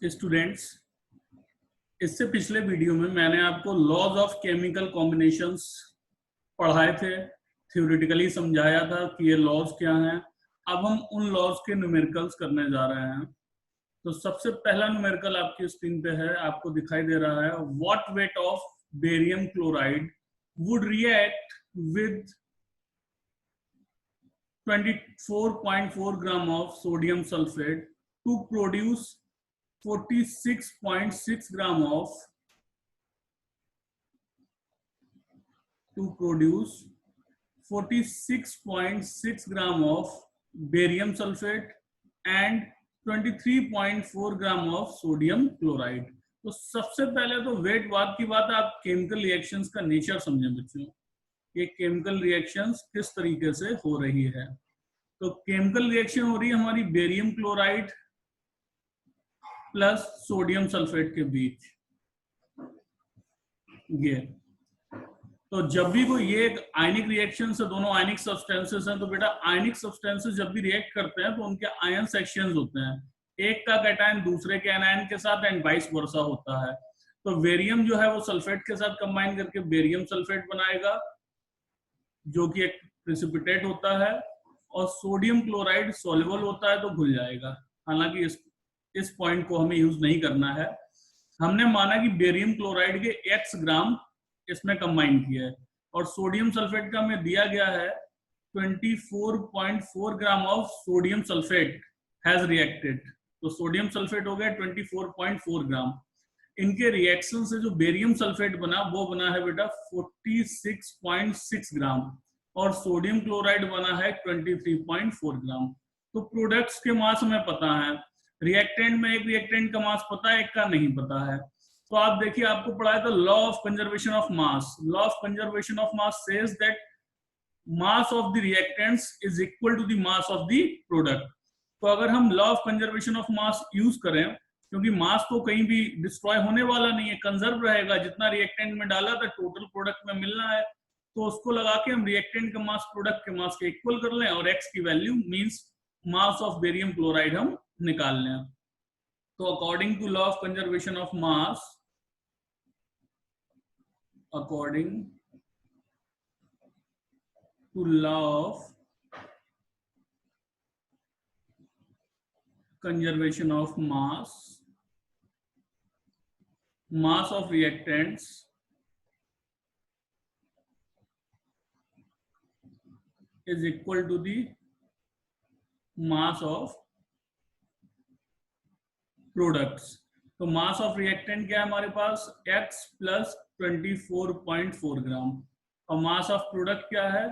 Students, इससे पिछले video में मैंने आपको लॉज ऑफ केमिकल कॉम्बिनेशंस पढ़ाए थे, थ्योरेटिकली समझाया था कि ये लॉज क्या हैं। अब हम उन लॉज के न्यूमेरिकल्स करने जा रहे हैं। तो सबसे पहला न्यूमेरिकल आपकी स्क्रीन पे है, आपको दिखाई दे रहा है। What weight of barium chloride would react with 24.4 gram of sodium sulphate to produce 46.6 gram of barium sulphate and 23.4 gram of sodium chloride. तो सबसे पहले तो वेट बाद की बात है, आप केमिकल रिएक्शंस का नेचर समझें बच्चों। ये केमिकल रिएक्शंस किस तरीके से हो रही है। तो केमिकल रिएक्शन हो रही है हमारी barium chloride plus sodium sulphate के बीच। ये तो जब भी कोई ये एक आयनिक रिएक्शन से, दोनों आयनिक सब्सटेंसेस हैं, तो बेटा आयनिक सब्सटेंसेस जब भी रिएक्ट करते हैं तो उनके आयन सेक्शंस होते हैं, एक का कैटायन दूसरे के एनायन के साथ एंड वाइस वर्सा होता है। तो बेरियम जो है वो सल्फेट के साथ कंबाइन करके बेरियम सल्फेट बनाएगा जो कि एक प्रेसिपिटेट होता है, और सोडियम क्लोराइड सॉल्युबल होता है तो घुल जाएगा। हालांकि इस पॉइंट को हमें यूज नहीं करना है। हमने माना कि बेरियम क्लोराइड के x ग्राम इसमें कंबाइन किया है और सोडियम सल्फेट का हमें दिया गया है 24.4 gram of sodium sulphate has reacted. तो सोडियम सल्फेट हो गया 24.4 ग्राम। इनके रिएक्शन से जो बेरियम सल्फेट बना वो बना है बेटा 46.6 ग्राम और सोडियम क्लोराइड बना है 23.4 ग्राम। तो प्रोडक्ट्स के मास हमें पता है, रिएक्टेंट में एक रिएक्टेंट का मास पता है, एक का नहीं पता है। तो आप देखिए, आपको पढ़ाया था law of conservation of mass. Law of conservation of mass says that mass of the reactants is equal to the mass of the product. तो अगर हम law of conservation of mass use करें, क्योंकि मास तो कहीं भी डिस्ट्रॉय होने वाला नहीं है, कंजर्व रहेगा, जितना रिएक्टेंट में डाला था टोटल प्रोडक्ट में मिलना है, तो उसको लगा के हम रिएक्टेंट का मास प्रोडक्ट के मास के इक्वल कर लें और x की value means mass of barium chloride हम निकाल लें। तो according to law of conservation of mass, according to law of conservation of mass, mass of reactants is equal to the mass of products। तो mass of reactant क्या है हमारे पास, x plus 24.4 ग्राम, और mass of product क्या है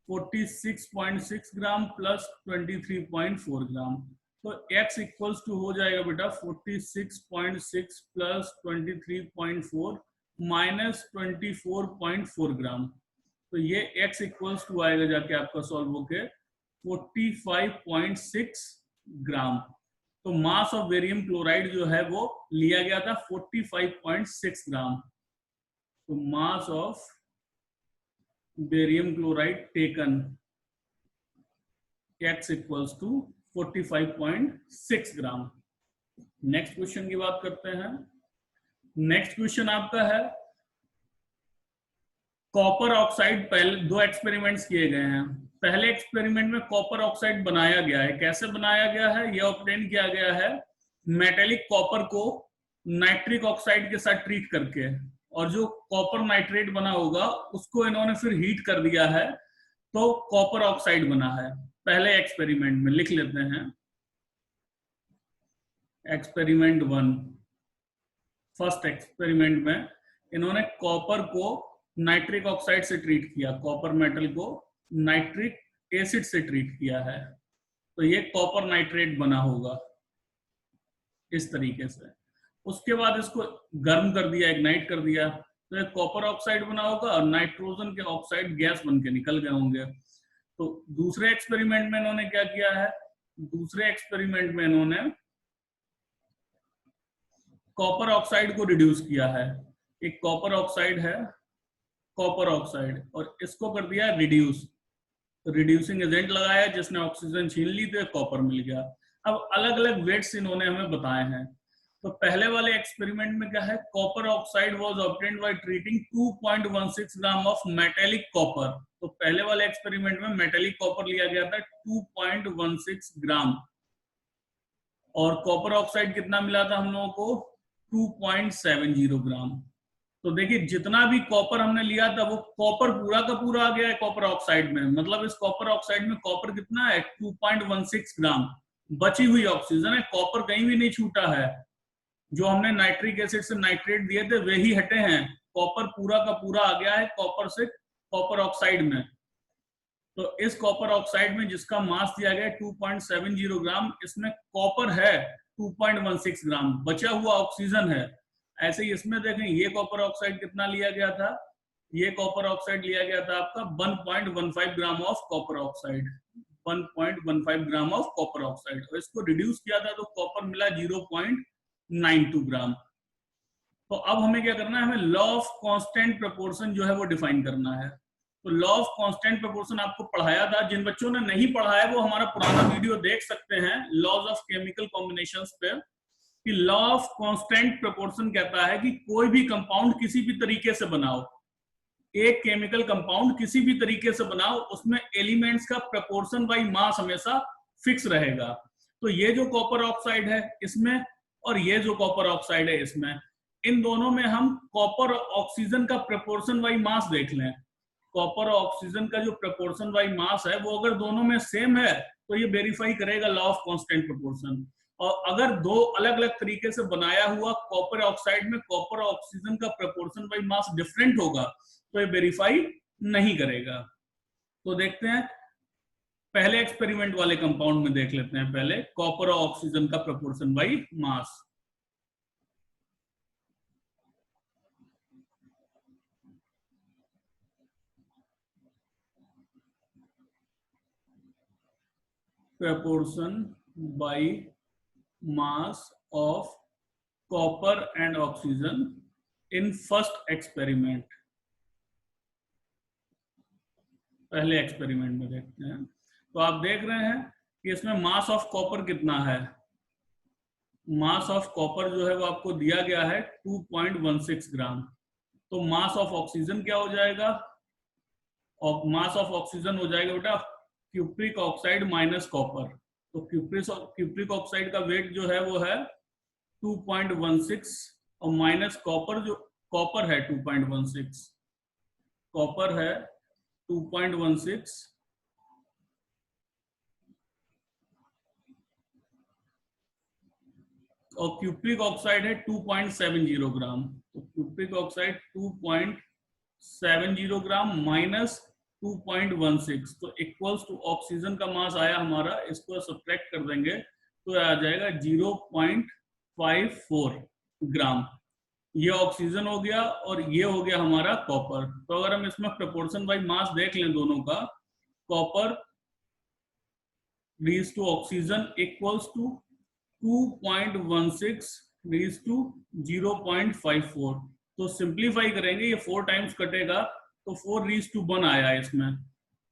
46.6 gram plus 23.4 ग्राम। तो x equals to हो जाएगा बेटा 46.6 प्लस 23.4 माइनस 24.4 ग्राम। तो ये x इक्वल्स टू आएगा जाके आपका सॉल्व होके 45.6 ग्राम। तो मास ऑफ बेरियम क्लोराइड जो है वो लिया गया था 45.6 ग्राम। तो mass of barium chloride taken x equals to 45.6 gram. Next question की बात करते हैं। नेक्स्ट क्वेश्चन आपका है कॉपर ऑक्साइड। पहले दो एक्सपेरिमेंट्स किए गए हैं। पहले एक्सपेरिमेंट में कॉपर ऑक्साइड बनाया गया है। कैसे बनाया गया है, यह ऑब्टेन किया गया है मेटेलिक कॉपर को नाइट्रिक ऑक्साइड के साथ ट्रीट करके, और जो कॉपर नाइट्रेट बना होगा उसको इन्होंने फिर हीट कर दिया है तो कॉपर ऑक्साइड बना है। पहले एक्सपेरिमेंट में लिख लेते हैं एक्सपेरिमेंट 1। फर्स्ट एक्सपेरिमेंट में इन्होंने कॉपर को नाइट्रिक ऑक्साइड से ट्रीट किया, कॉपर मेटल को नाइट्रिक एसिड से ट्रीट किया है, तो ये कॉपर नाइट्रेट बना होगा इस तरीके से। उसके बाद इसको गर्म कर दिया, इग्नाइट कर दिया, तो ये कॉपर ऑक्साइड बना होगा और नाइट्रोजन के ऑक्साइड गैस बन के निकल गए होंगे। तो दूसरे एक्सपेरिमेंट में इन्होंने क्या किया है, दूसरे एक्सपेरिमेंट में इन्होंने कॉपर ऑक्साइड को रिड्यूस किया है। एक कॉपर ऑक्साइड है, कॉपर ऑक्साइड, और इसको कर दिया रिड्यूस, रिड्यूसिंग एजेंट लगाया जिसने ऑक्सीजन छीन ली तो कॉपर मिल गया। अब अलग अलग वेट्स इन्होंने हमें बताए हैं। तो पहले वाले एक्सपेरिमेंट में क्या है, copper oxide was obtained by treating 2.16 gram of metallic copper. तो पहले वाले एक्सपेरिमेंट में मेटेलिक कॉपर लिया गया था 2.16 ग्राम, और कॉपर ऑक्साइड कितना मिला था हम लोगों को, 2.70 ग्राम। तो देखिए जितना भी कॉपर हमने लिया था वो कॉपर पूरा का पूरा आ गया है कॉपर ऑक्साइड में, मतलब इस कॉपर ऑक्साइड में कॉपर कितना है, 2.16 ग्राम। बची हुई ऑक्सीजन है, कॉपर कहीं भी नहीं छूटा है। जो हमने नाइट्रिक एसिड से नाइट्रेट दिए थे वे ही हटे हैं, कॉपर पूरा का पूरा आ गया है कॉपर से कॉपर ऑक्साइड में। तो इस कॉपर ऑक्साइड में जिसका मास दिया गया 2.70 ग्राम, इसमें कॉपर है 2.16 ग्राम, बचा हुआ ऑक्सीजन है। ऐसे ही इसमें देखें, ये कॉपर ऑक्साइड कितना लिया गया था, ये कॉपर ऑक्साइड लिया गया था आपका 1.15 gram of copper oxide, 1.15 gram of copper oxide, और इसको रिड्यूस किया था तो कॉपर मिला 0.92 ग्राम। तो अब हमें क्या करना है, हमें लॉ ऑफ कांस्टेंट प्रोपोर्शन जो है वो डिफाइन करना है। तो लॉ ऑफ कांस्टेंट प्रोपोर्शन आपको पढ़ाया था, जिन बच्चों ने नहीं पढ़ा है वो हमारा पुराना वीडियो देख सकते हैं लॉज ऑफ केमिकल कॉम्बिनेशंस पे, कि लॉ ऑफ कांस्टेंट प्रोपोर्शन कहता है कि कोई भी कंपाउंड किसी भी तरीके से बनाओ, एक केमिकल कंपाउंड किसी भी तरीके से बनाओ, उसमें एलिमेंट्स का प्रोपोर्शन बाय मास हमेशा फिक्स रहेगा। तो ये जो कॉपर ऑक्साइड है इसमें, और ये जो कॉपर ऑक्साइड है इसमें, इन दोनों में हम कॉपर ऑक्सीजन का प्रोपोर्शन बाय मास देख लें। कॉपर और ऑक्सीजन का जो प्रोपोर्शन बाय मास है वो अगर दोनों में सेम है तो ये वेरीफाई करेगा लॉ ऑफ कांस्टेंट प्रोपोर्शन। और अगर दो अलग अलग तरीके से बनाया हुआ कॉपर ऑक्साइड में कॉपर और ऑक्सीजन का प्रोपोर्शन बाय मास डिफरेंट होगा तो ये वेरीफाई नहीं करेगा। तो देखते हैं, पहले एक्सपेरिमेंट वाले कंपाउंड में देख लेते हैं पहले कॉपर और ऑक्सीजन का proportion by mass. proportion by mass of copper and oxygen in first experiment। पहले एक्सपेरिमेंट में देखते हैं। तो आप देख रहे हैं कि इसमें मास ऑफ कॉपर कितना है, मास ऑफ कॉपर जो है वो आपको दिया गया है 2.16 ग्राम। तो मास ऑफ ऑक्सीजन क्या हो जाएगा, और मास ऑफ ऑक्सीजन हो जाएगा बेटा क्यूप्रिक ऑक्साइड माइनस कॉपर। तो क्यूप्रिक ऑक्साइड का वेट जो है वो है 2.16 और माइनस कॉपर, जो कॉपर है 2.16, कॉपर है 2.16 और क्यूप्रिक ऑक्साइड है 2.70 ग्राम। तो क्यूप्रिक ऑक्साइड 2.70 ग्राम माइनस 2.16, तो इक्वल्स टू ऑक्सीजन का मास आया हमारा, इसको सब्ट्रैक्ट कर देंगे तो आ जाएगा 0.54 ग्राम। ये ऑक्सीजन हो गया और ये हो गया हमारा कॉपर। तो अगर हम इसमें प्रोपोर्शन बाय मास देख लें दोनों का, copper is to oxygen equals to 2.16 is to 0.54। तो सिंप्लीफाई करेंगे, ये 4 टाइम्स कटेगा तो 4 रीज टू 1 आया है इसमें।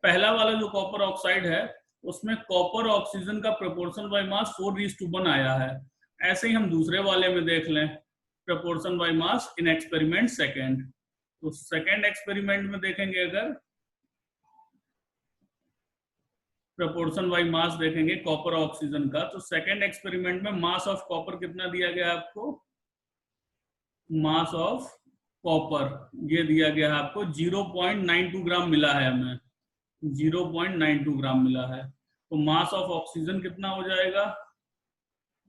पहला वाला जो कॉपर ऑक्साइड है उसमें कॉपर और ऑक्सीजन का प्रोपोर्शन बाय मास 4 रीज टू 1 आया है। ऐसे ही हम दूसरे वाले में देख लें proportion by mass in experiment second. तो सेकेंड एक्सपेरिमेंट में देखेंगे, अगर प्रोपोर्शन बाय मास देखेंगे कॉपर और ऑक्सीजन का, तो सेकेंड एक्सपेरिमेंट में मास ऑफ कॉपर कितना दिया गया आपको, मास ऑफ कॉपर ये दिया गया है आपको 0.92 ग्राम मिला है, हमें 0.92 ग्राम मिला है। तो मास ऑफ ऑक्सीजन कितना हो जाएगा,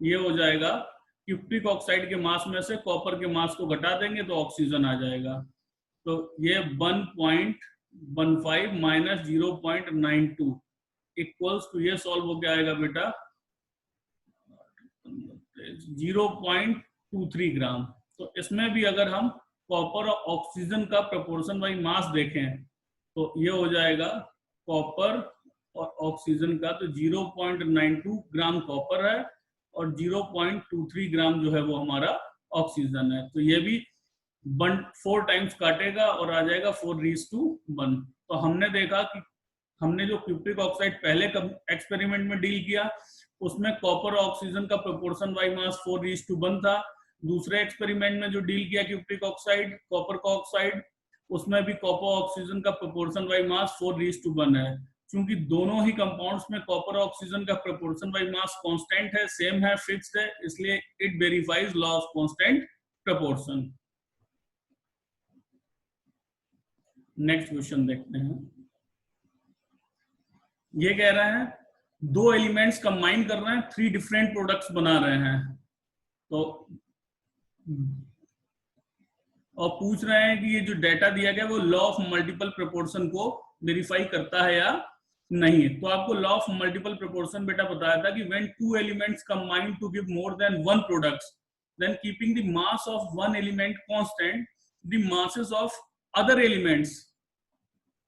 ये हो जाएगा क्यूप्रिक ऑक्साइड के मास में से कॉपर के मास को घटा देंगे तो ऑक्सीजन आ जाएगा। तो ये 1.15 माइनस 0.92 इक्वल्स टू, ये सॉल्व हो गया आएगा बेटा 0.23 ग्राम। तो इसमें भी अगर हम कॉपर और ऑक्सीजन का प्रोपोर्शन बाय मास देखें तो ये हो जाएगा कॉपर और ऑक्सीजन का, तो 0.92 ग्राम कॉपर है और 0.23 ग्राम जो है वो हमारा ऑक्सीजन है। तो ये भी 4 टाइम्स काटेगा और आ जाएगा 4 रीज टू 1। तो हमने देखा कि हमने जो क्यूप्रिक ऑक्साइड पहले एक्सपेरिमेंट में डील किया उसमें कॉपर ऑक्सीजन का प्रोपोर्शन बाई मास 4:1 था। दूसरे एक्सपेरिमेंट में जो डील किया क्यूप्रिक ऑक्साइड कॉपर का ऑक्साइड, उसमें भी कॉपर ऑक्सीजन का प्रोपोर्शन बाई मास 4:1 है। क्योंकि दोनों ही कंपाउंड्स में कॉपर ऑक्सीजन का प्रोपोर्शन बाई मास कांस्टेंट है, सेम है, फिक्स्ड है, इसलिए it verifies law of constant proportion. Next question देखते हैं। ये कह रहा है दो एलिमेंट्स कंबाइन कर रहे हैं, 3 डिफरेंट प्रोडक्ट्स बना रहे हैं, तो और पूछ रहे हैं कि ये जो डेटा दिया गया वो लॉ ऑफ मल्टीपल प्रोपोर्शन को वेरीफाई करता है या नहीं। तो आपको लॉ ऑफ मल्टीपल प्रोपोर्शन बेटा बताया था कि when 2 elements combine to give more than 1 products, then keeping the mass of one element constant, the masses of other elements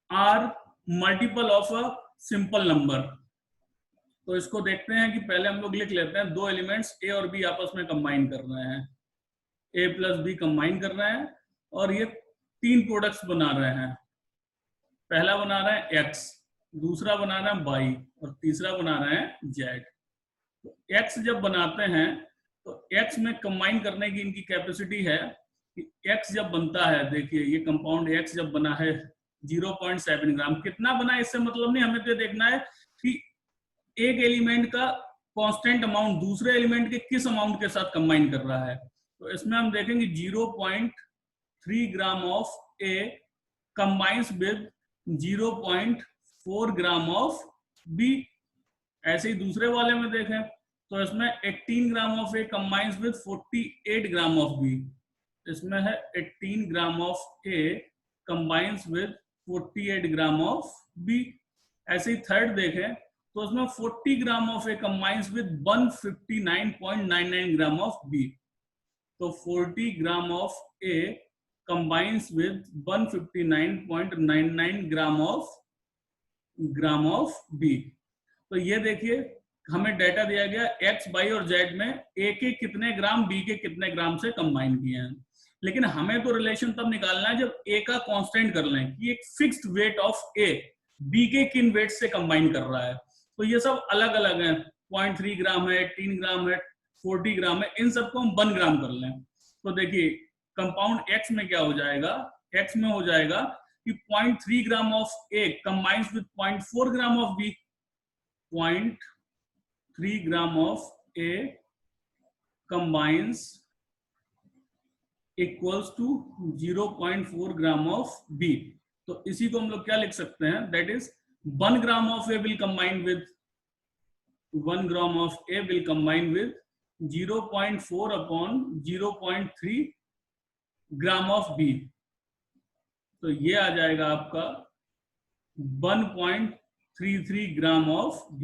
are multiple of a simple number। तो इसको देखते हैं कि पहले हम लोग लिख लेते हैं, दो एलिमेंट्स ए और बी आपस में कंबाइन कर रहे हैं, ए प्लस बी कंबाइन कर रहे हैं और ये 3 प्रोडक्ट्स बना रहे हैं। पहला बना रहे हैं एक्स, दूसरा बना रहे हैं वाई और तीसरा बना रहे हैं जेड। तो एक्स जब बनाते हैं तो x में कंबाइन करने की इनकी कैपेसिटी है कि x जब बनता है, देखिए ये कंपाउंड x जब बना है 0.7 ग्राम, कितना बना इससे मतलब नहीं, हमें तो देखना है कि एक एलिमेंट का कांस्टेंट अमाउंट दूसरे एलिमेंट के किस अमाउंट के साथ कंबाइन कर रहा है। तो इसमें हम देखेंगे 0.3 gram of A combines with 0.4 gram of B। ऐसे ही दूसरे वाले में देखें तो इसमें 18 gram of A combines with 48 gram of B. इसमें है 18 gram of A combines with 48 gram of B. ऐसे ही थर्ड देखें तो इसमें 40 gram of A combines with 159.99 gram of B. तो 40 gram of A combines with 159.99 gram of B. तो ये देखिए हमें डेटा दिया गया एक्स, वाई और जेड में ए के कितने ग्राम बी के कितने ग्राम से कंबाइन किए हैं, लेकिन हमें तो रिलेशन तब निकालना है जब ए का कांस्टेंट कर लें कि एक fixed weight of A B के किन वेट से कंबाइन कर रहा है। तो ये सब अलग अलग है, 0.3 ग्राम है, 18 ग्राम है, 40 ग्राम है, इन सबको हम 1 ग्राम कर लें। तो देखिए कंपाउंड एक्स में क्या हो जाएगा, एक्स में हो जाएगा कि 0.3 gram of A combines with 0.4 gram of बी। 0.3 gram of A combines equals to 0.4 gram of B। तो इसी को हम लोग क्या लिख सकते हैं, that is 1 gram of A will combine with 1 gram of A will combine with 0.4 upon 0.3 gram of B। तो ये आ जाएगा आपका 1.33 ग्राम ऑफ B।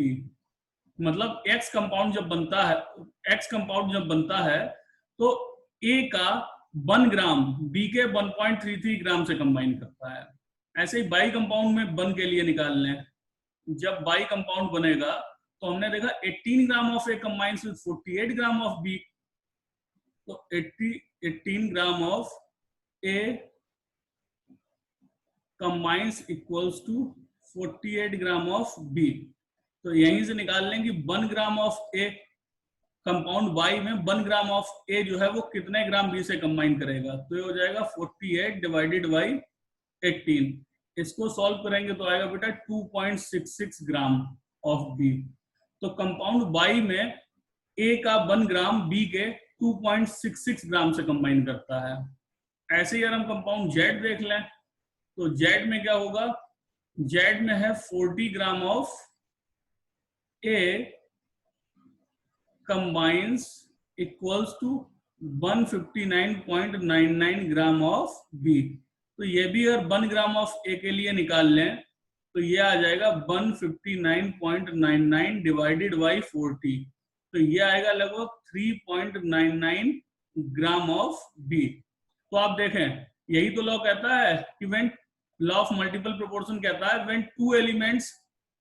मतलब एक्स कंपाउंड जब बनता है तो ए का 1 ग्राम बी के 1.33 ग्राम से कंबाइन करता है। ऐसे ही बाई कंपाउंड में 1 के लिए निकाल लें, जब बाई कंपाउंड बनेगा तो हमने देखा 18 gram of A combines with 48 gram of B. तो 18 gram of A combines equals to 48 gram of B. तो यहीं से निकाल लें कि 1 gram of A compound Y में 1 ग्राम ऑफ ए जो है वो कितने ग्राम बी से कंबाइन करेगा। तो ये हो जाएगा 48 डिवाइडेड बाई 18। इसको सॉल्व करेंगे तो आएगा बेटा 2.66 ग्राम ऑफ बी। तो कंपाउंड वाई में ए का 1 ग्राम बी के 2.66 ग्राम से कंबाइन करता है। ऐसे ही अगर हम कंपाउंड जेड देख लें तो जेड में क्या होगा, जेड में है 40 gram of A combines equals to 159.99 gram of B। तो ये भी अगर 1 ग्राम ऑफ A के लिए निकाल लें तो ये आ जाएगा 159.99 डिवाइडेड बाई 40। तो ये आएगा लगभग 3.99 ग्राम ऑफ B। तो आप देखें यही तो लॉ कहता है कि when law of multiple proportion कहता है when 2 elements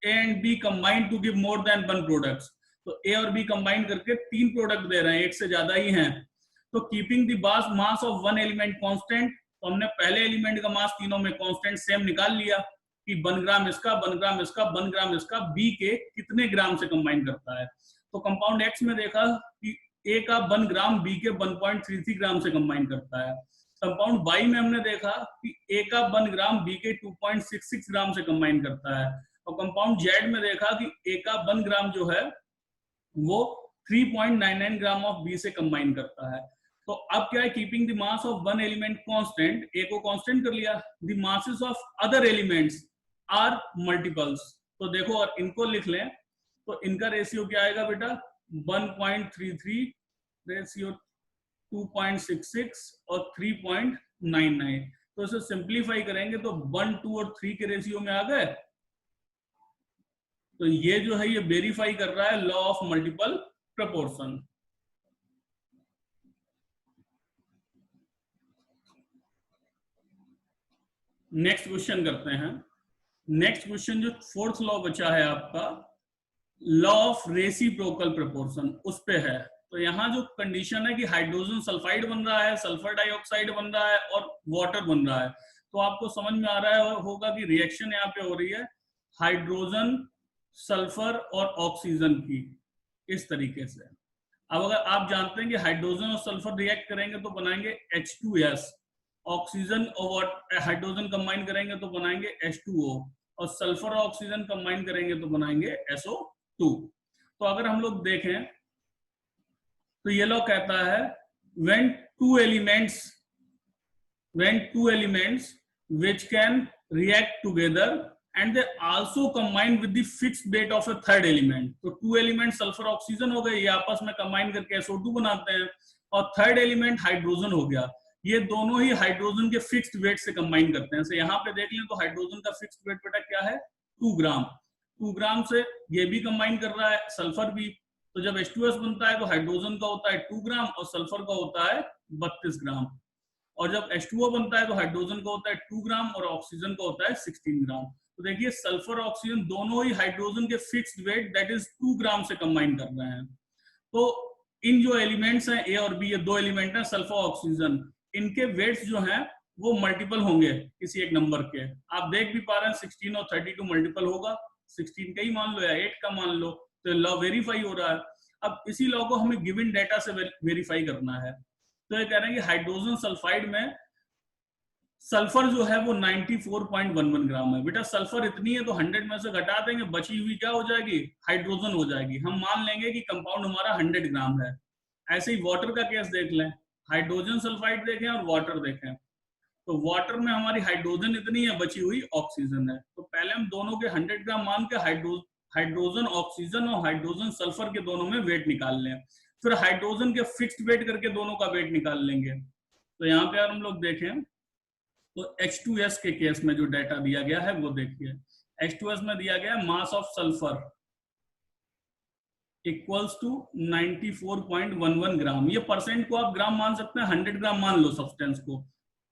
A and B combine to give more than 1 products। तो A और B कंबाइन करके 3 प्रोडक्ट दे रहे हैं, एक से ज्यादा ही हैं। तो keeping the mass of 1 element constant, तो हमने पहले एलिमेंट का मास तीनों में कांस्टेंट सेम निकाल लिया कि 1 ग्राम इसका, 1 ग्राम इसका, 1 ग्राम इसका, B के कितने ग्राम से कंबाइन करता है। तो कंपाउंड एक्स में देखा कि ए का 1 ग्राम बी के 1.33 ग्राम से कंबाइन करता है। कंपाउंड बाई में हमने देखा कि ए का 1 ग्राम बी के 2.66 ग्राम से कंबाइन करता है। और कंपाउंड जेड में देखा कि ए का 1 ग्राम जो है वो 3.99 ग्राम ऑफ बी से कंबाइन करता है। तो अब क्या है, keeping the mass of one element constant, A को कांस्टेंट कर लिया, the masses of other elements are multiples. तो देखो और इनको लिख लें तो इनका रेशियो क्या आएगा बेटा, 1.33 रेशियो 2.66 और 3.99। तो इसे सिंप्लीफाई करेंगे तो 1, 2 और 3 के रेशियो में आ गए। तो ये जो है ये वेरीफाई कर रहा है law of multiple proportion. Next question करते हैं। नेक्स्ट क्वेश्चन जो फोर्थ लॉ बचा है आपका, लॉ ऑफ रेसिप्रोकल प्रपोर्शन, उस पे है। तो यहाँ जो कंडीशन है कि हाइड्रोजन सल्फाइड बन रहा है, सल्फर डाइऑक्साइड बन रहा है और वाटर बन रहा है, तो आपको समझ में आ रहा है होगा कि रिएक्शन यहाँ पे हो रही है हाइड्रोजन, सल्फर और ऑक्सीजन की, इस तरीके से। अब अगर आप जानते हैं कि हाइड्रोजन और सल्फर रिएक्ट करेंगे तो बनाएंगे H2S, ऑक्सीजन और हाइड्रोजन कंबाइन करेंगे तो बनाएंगे H2O, और सल्फर और ऑक्सीजन कंबाइन करेंगे तो बनाएंगे SO2। तो अगर हम लोग देखें तो ये लॉ कहता है when two elements which can react together and they also combine with the fixed weight of a third element। तो टू एलिमेंट सल्फर ऑक्सीजन हो गए, ये आपस में कंबाइन करके SO2 बनाते हैं, और थर्ड एलिमेंट हाइड्रोजन हो गया, ये दोनों ही हाइड्रोजन के फिक्स्ड वेट से कंबाइन करते हैं। यहाँ पे देख लें तो हाइड्रोजन का फिक्स्ड वेट बेटा क्या है, 2 ग्राम। 2 ग्राम से ये भी कंबाइन कर रहा है, सल्फर भी। तो जब H2S बनता है तो हाइड्रोजन का होता है 2 ग्राम और सल्फर का होता है 32 ग्राम। और जब H2O बनता है तो हाइड्रोजन का होता है 2 ग्राम और ऑक्सीजन का होता है 16 ग्राम। तो देखिए सल्फर और ऑक्सीजन दोनों ही हाइड्रोजन के फिक्स्ड वेट दैट इज 2 ग्राम से कंबाइन कर रहे हैं। तो इन जो एलिमेंट्स हैं ए और बी, ये दो एलिमेंट हैं सल्फर और ऑक्सीजन, इनके वेट्स जो हैं वो मल्टीपल होंगे किसी एक नंबर के। आप देख भी पा रहे हैं 16 और 32 मल्टीपल होगा, 16 का ही मान लो या 8 का मान लो, तो लॉ वेरीफाई हो रहा है। अब इसी लॉ को हमें गिवन डेटा से वेरीफाई करना है। तो ये कह रहे हैं कि हाइड्रोजन सल्फाइड में सल्फर जो है वो 94.11 ग्राम है। बेटा सल्फर इतनी है तो 100 में से घटा देंगे, बची हुई क्या हो जाएगी, हाइड्रोजन हो जाएगी। हम मान लेंगे कि कंपाउंड हमारा 100 ग्राम है। ऐसे ही वाटर का केस देख लें, हाइड्रोजन सल्फाइड देखें और वाटर देखें, तो वाटर में हमारी हाइड्रोजन इतनी है, बची हुई ऑक्सीजन है। तो पहले हम दोनों के 100 ग्राम मान के हाइड्रोजन ऑक्सीजन और हाइड्रोजन सल्फर के दोनों में वेट निकाल लें, फिर हाइड्रोजन के फिक्स्ड वेट करके दोनों का वेट निकाल लेंगे। तो यहाँ पे अगर हम लोग देखें तो H2S के केस में जो डाटा दिया गया है वो देखिए, H2S में दिया गया है mass of sulphur equals to 94.11 gram. ये परसेंट को आप ग्राम मान सकते हैं, 100 ग्राम मान लो सब्सटेंस को।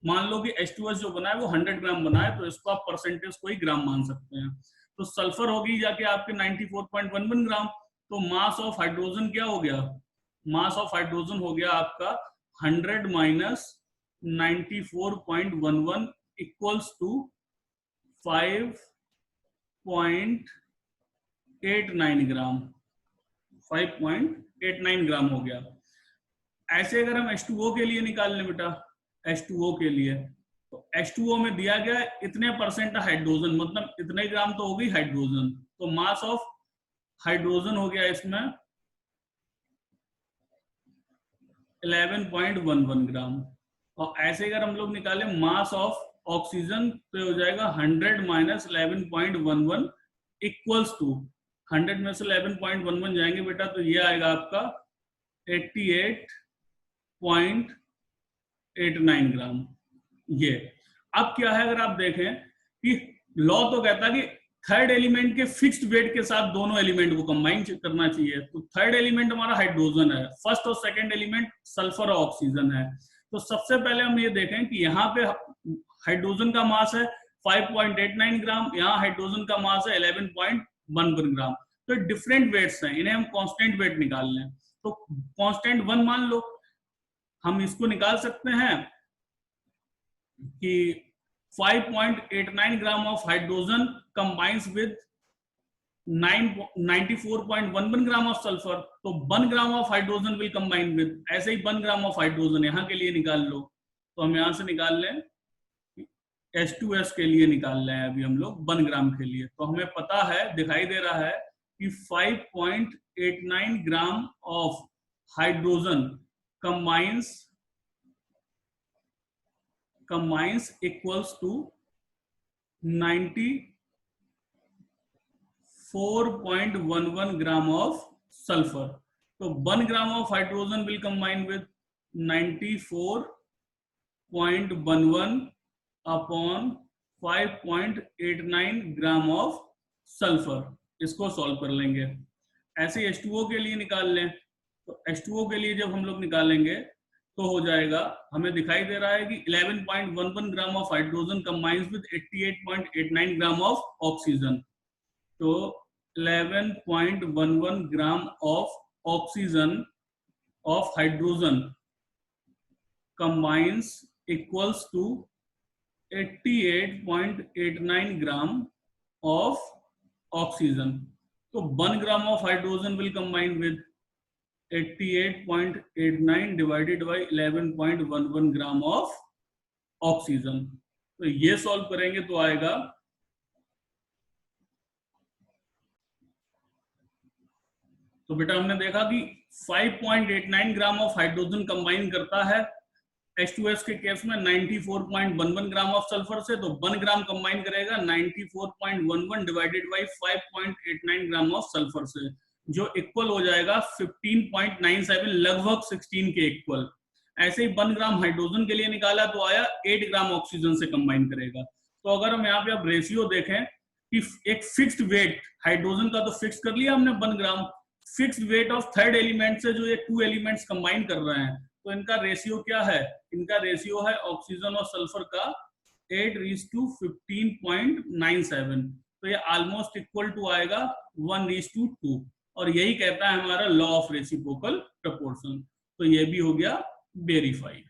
मान लो कि H2S जो बना है वो 100 ग्राम बना है, तो इसको आप परसेंटेज को ही ग्राम मान सकते हैं। तो सल्फर होगी जाके आपके 94.11 ग्राम। तो मास ऑफ हाइड्रोजन क्या हो गया, मास ऑफ हाइड्रोजन हो गया आपका 100 माइनस 94.11 इक्वल्स टू 5.89 ग्राम, 5.89 ग्राम हो गया। ऐसे अगर हम H2O के लिए निकाल लें बेटा, H2O के लिए तो H2O में दिया गया इतने परसेंट हाइड्रोजन, मतलब इतने ग्राम तो हो गई हाइड्रोजन। तो मास ऑफ हाइड्रोजन हो गया इसमें 11.11 ग्राम। और ऐसे अगर हम लोग निकालें मास ऑफ ऑक्सीजन तो हो जाएगा 100 माइनस 11.11 इक्वल्स टू 100 में से 11.11 जाएंगे बेटा तो ये आएगा आपका 88.89 ग्राम। ये अब क्या है, अगर आप देखें कि लॉ तो कहता है कि थर्ड एलिमेंट के फिक्स्ड वेट के साथ दोनों एलिमेंट को कंबाइन करना चाहिए। तो थर्ड एलिमेंट हमारा हाइड्रोजन है, फर्स्ट और सेकंड एलिमेंट सल्फर और ऑक्सीजन है। तो सबसे पहले हम ये देखें कि यहाँ पे हाइड्रोजन का मास है 5.89 ग्राम, यहाँ हाइड्रोजन का मास है 11.11 ग्राम। तो डिफरेंट वेट्स हैं, इन्हें हम कांस्टेंट वेट निकाल लें। तो कांस्टेंट 1 मान लो, हम इसको निकाल सकते हैं कि 5.89 ग्राम of hydrogen combines with 94.11 gram of sulphur, तो 1 gram of hydrogen will combine with, ऐसे ही 1 ग्राम ऑफ हाइड्रोजन यहाँ के लिए निकाल लो, तो हम यहाँ से निकाल लें H2S के लिए निकाल लें अभी हम लोग 1 ग्राम के लिए, तो हमें पता है, दिखाई दे रहा है कि 5.89 ग्राम of hydrogen combines equals to 94.11 gram of sulphur. तो 1 gram of hydrogen will combine with 94.11 upon 5.89 gram of sulphur. इसको सॉल्व कर लेंगे। ऐसे H2O के लिए निकाल लें, तो H2O के लिए जब हम लोग निकालेंगे तो हो जाएगा, हमें दिखाई दे रहा है कि 11.11 gram of hydrogen combines with 88.89 gram of oxygen. तो 11.11 gram of oxygen of hydrogen combines equals to 88.89 gram of oxygen. तो 1 gram of hydrogen will combine with 88.89 divided by 11.11 gram of oxygen. तो ये सॉल्व करेंगे तो आएगा, तो बेटा हमने देखा कि 5.89 ग्राम ऑफ हाइड्रोजन कंबाइन करता है H2S के केस में 94.11 ग्राम ऑफ सल्फर से, तो 1 ग्राम कंबाइन करेगा 94.11 divided by 5.89 gram of sulphur से, जो इक्वल हो जाएगा 15.97, लगभग 16 के इक्वल। ऐसे ही 1 ग्राम हाइड्रोजन के लिए निकाला तो आया 8 ग्राम ऑक्सीजन से कंबाइन करेगा। तो अगर हम यहाँ पे अब रेशियो देखें कि एक फिक्स्ड वेट हाइड्रोजन का तो फिक्स कर लिया हमने 1 gram, fixed weight of third element से जो ये 2 एलिमेंट्स कंबाइन कर रहे हैं, तो इनका रेशियो क्या है? इनका रेशियो है ऑक्सीजन और सल्फर का 8:15.97, तो ये ऑलमोस्ट इक्वल टू आएगा 1:2, और यही कहता है हमारा लॉ ऑफ रेसिप्रोकल प्रपोर्शन। तो ये भी हो गया वेरीफाइड।